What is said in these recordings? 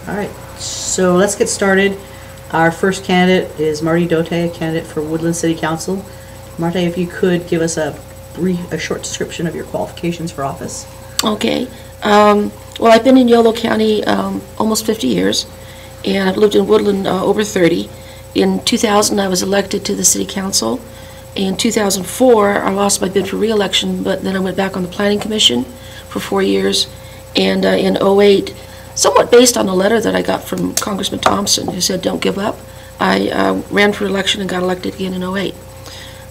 All right, so let's get started. Our first candidate is Martie Dote, a candidate for Woodland City Council. Martie, if you could give us a short description of your qualifications for office. Okay. Well, I've been in Yolo County almost 50 years, and I've lived in Woodland over 30. In 2000, I was elected to the City Council. In 2004, I lost my bid for re-election, but then I went back on the Planning Commission for 4 years. And in '08, somewhat based on a letter that I got from Congressman Thompson, who said, "Don't give up," I ran for election and got elected again in '08.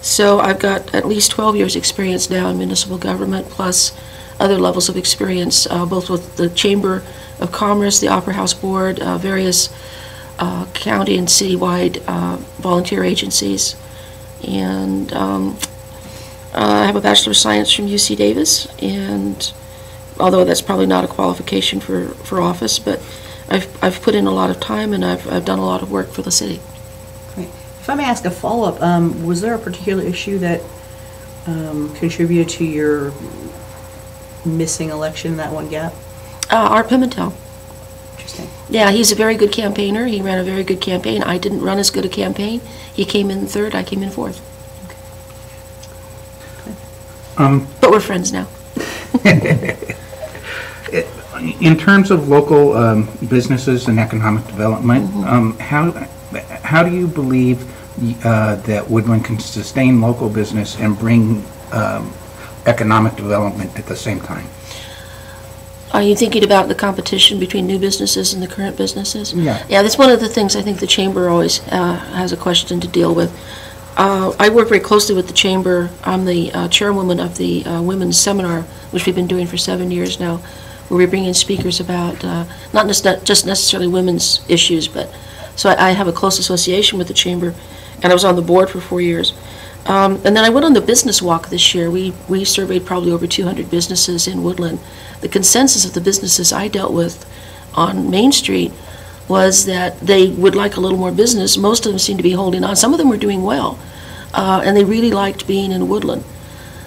So I've got at least 12 years experience now in municipal government, plus other levels of experience, both with the Chamber of Commerce, the Opera House Board, various county and citywide volunteer agencies. And I have a Bachelor of Science from UC Davis, and although that's probably not a qualification for office, but I've put in a lot of time, and I've done a lot of work for the city. Great. If I may ask a follow-up, was there a particular issue that contributed to your missing election in that one gap? Art Pimentel. Interesting. Yeah, he's a very good campaigner. He ran a very good campaign. I didn't run as good a campaign. He came in third, I came in fourth. Okay. But we're friends now. In terms of local businesses and economic development, how do you believe that Woodland can sustain local business and bring economic development at the same time? Are you thinking about the competition between new businesses and the current businesses? Yeah. Yeah, that's one of the things I think the Chamber always has a question to deal with. I work very closely with the Chamber. I'm the chairwoman of the Women's Seminar, which we've been doing for 7 years now, where we bring in speakers about not just necessarily women's issues, but so I have a close association with the Chamber, and I was on the board for 4 years. And then I went on the business walk this year. We surveyed probably over 200 businesses in Woodland. The consensus of the businesses I dealt with on Main Street was that they would like a little more business. Most of them seemed to be holding on. Some of them were doing well, and they really liked being in Woodland.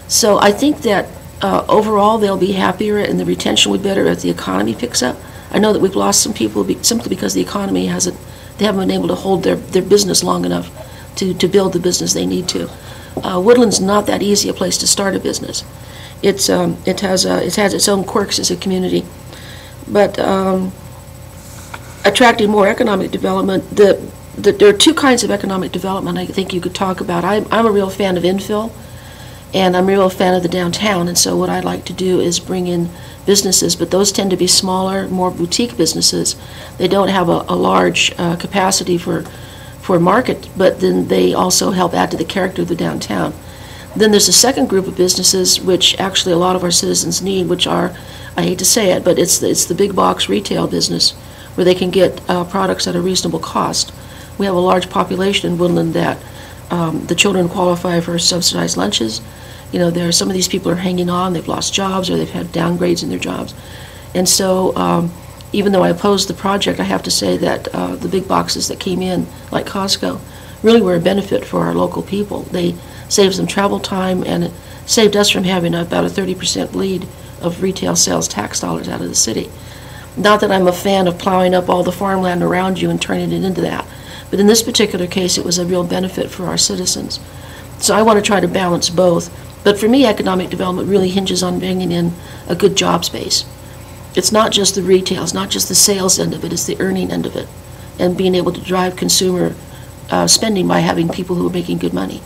So I think that overall they'll be happier and the retention will be better as the economy picks up. I know that we've lost some people simply because the economy they haven't been able to hold their business long enough to build the business they need to. Woodland's not that easy a place to start a business. It has its own quirks as a community, but attracting more economic development. There are two kinds of economic development I think you could talk about. I'm a real fan of infill, and I'm a real fan of the downtown, and so what I'd like to do is bring in businesses, but those tend to be smaller, more boutique businesses. They don't have a large capacity for market, but then they also help add to the character of the downtown. Then there's a second group of businesses which actually a lot of our citizens need, which are, I hate to say it, but it's the big box retail business where they can get products at a reasonable cost. We have a large population in Woodland that the children qualify for subsidized lunches. You know, some of these people are hanging on, they've lost jobs or they've had downgrades in their jobs. And so even though I opposed the project, I have to say that the big boxes that came in, like Costco, really were a benefit for our local people. They saved them travel time, and it saved us from having about a 30% bleed of retail sales tax dollars out of the city. Not that I'm a fan of plowing up all the farmland around you and turning it into that, but in this particular case, it was a real benefit for our citizens. So I want to try to balance both. But for me, economic development really hinges on bringing in a good jobs base. It's not just the retail, it's not just the sales end of it, it's the earning end of it, and being able to drive consumer spending by having people who are making good money.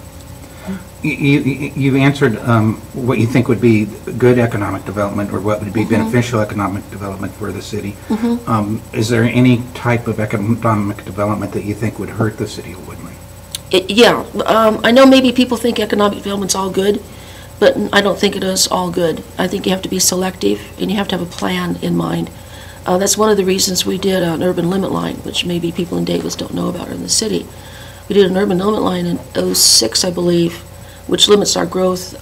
You've answered what you think would be good economic development or what would be beneficial economic development for the city. Is there any type of economic development that you think would hurt the city of Woodland? Yeah, I know maybe people think economic development's all good, but I don't think it is all good. I think you have to be selective and you have to have a plan in mind. That's one of the reasons we did an urban limit line, which maybe people in Davis don't know about or in the city. We did an urban limit line in '06, I believe, which limits our growth.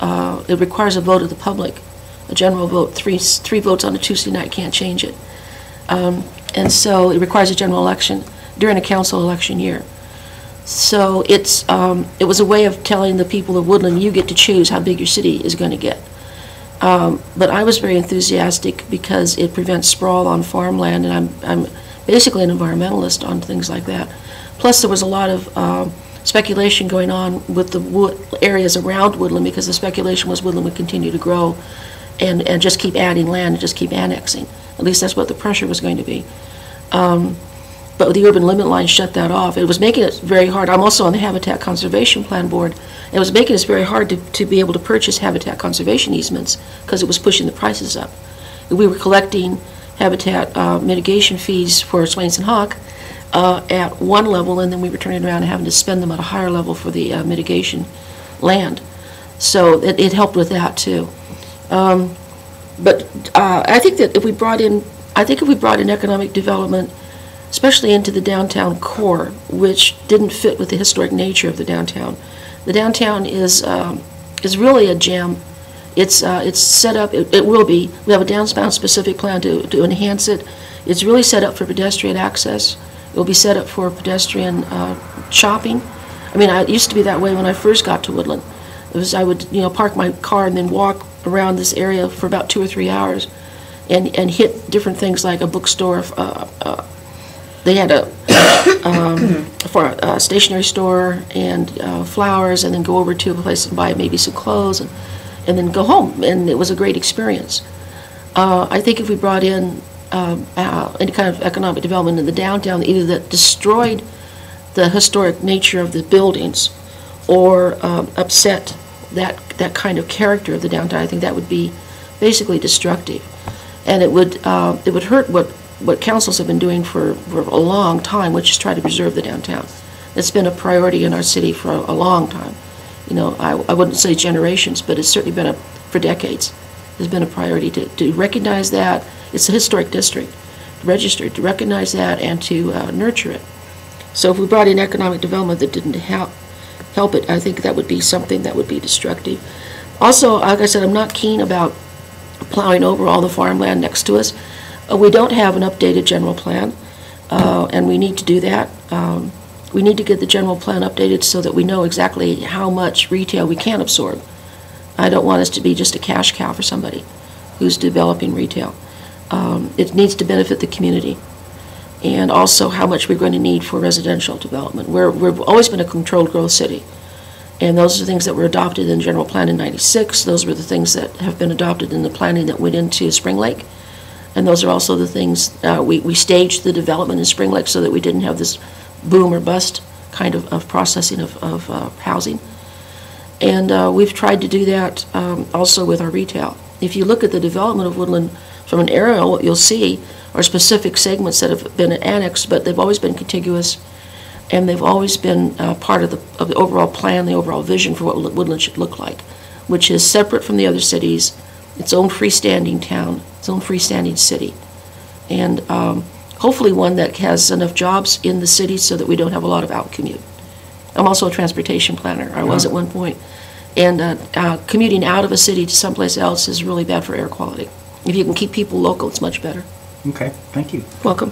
It requires a vote of the public, a general vote. Three votes on a Tuesday night can't change it. And so it requires a general election during a council election year. So it was a way of telling the people of Woodland, you get to choose how big your city is going to get. But I was very enthusiastic because it prevents sprawl on farmland, and I'm basically an environmentalist on things like that. Plus, there was a lot of speculation going on with the areas around Woodland, because the speculation was Woodland would continue to grow and just keep adding land and just keep annexing. At least that's what the pressure was going to be. But the urban limit line shut that off. It was making it very hard. I'm also on the Habitat Conservation Plan Board. It was making it very hard to be able to purchase habitat conservation easements because it was pushing the prices up. We were collecting habitat mitigation fees for Swains and Hawk at one level, and then we were turning around and having to spend them at a higher level for the mitigation land. So it helped with that too. But I think that if we brought in economic development, especially into the downtown core, which didn't fit with the historic nature of the downtown. The downtown is really a gem. It's set up. It will be. We have a downtown specific plan to enhance it. It's really set up for pedestrian access. It will be set up for pedestrian shopping. I mean, it used to be that way when I first got to Woodland. I would park my car and then walk around this area for about 2 or 3 hours, and hit different things like a bookstore. They had a stationery store and flowers, and then go over to a place and buy maybe some clothes, and then go home. And it was a great experience. I think if we brought in any kind of economic development in the downtown, either that destroyed the historic nature of the buildings or upset that kind of character of the downtown, I think that would be basically destructive. And it would hurt what councils have been doing for a long time, which is try to preserve the downtown. It's been a priority in our city for a long time. I wouldn't say generations, but it's certainly been for decades. There's been a priority to recognize that it's a historic district, registered, to recognize that and to nurture it. So if we brought in economic development that didn't help it, I think that would be something that would be destructive. Also, like I said, I'm not keen about plowing over all the farmland next to us. We don't have an updated general plan, and we need to do that. We need to get the general plan updated so that we know exactly how much retail we can absorb. I don't want us to be just a cash cow for somebody who's developing retail. It needs to benefit the community, and also how much we're going to need for residential development. We've always been a controlled growth city, and those are the things that were adopted in the general plan in '96. Those were the things that have been adopted in the planning that went into Spring Lake. And those are also the things, we staged the development in Spring Lake so that we didn't have this boom or bust kind of processing of housing. And we've tried to do that also with our retail. If you look at the development of Woodland from an aerial, what you'll see are specific segments that have been annexed, but they've always been contiguous, and they've always been part of the overall plan, the overall vision for what Woodland should look like, which is separate from the other cities, its own freestanding town, its own freestanding city, and hopefully one that has enough jobs in the city so that we don't have a lot of out commute. I'm also a transportation planner. I was at one point, and commuting out of a city to someplace else is really bad for air quality. If you can keep people local, it's much better. Okay, thank you. Welcome.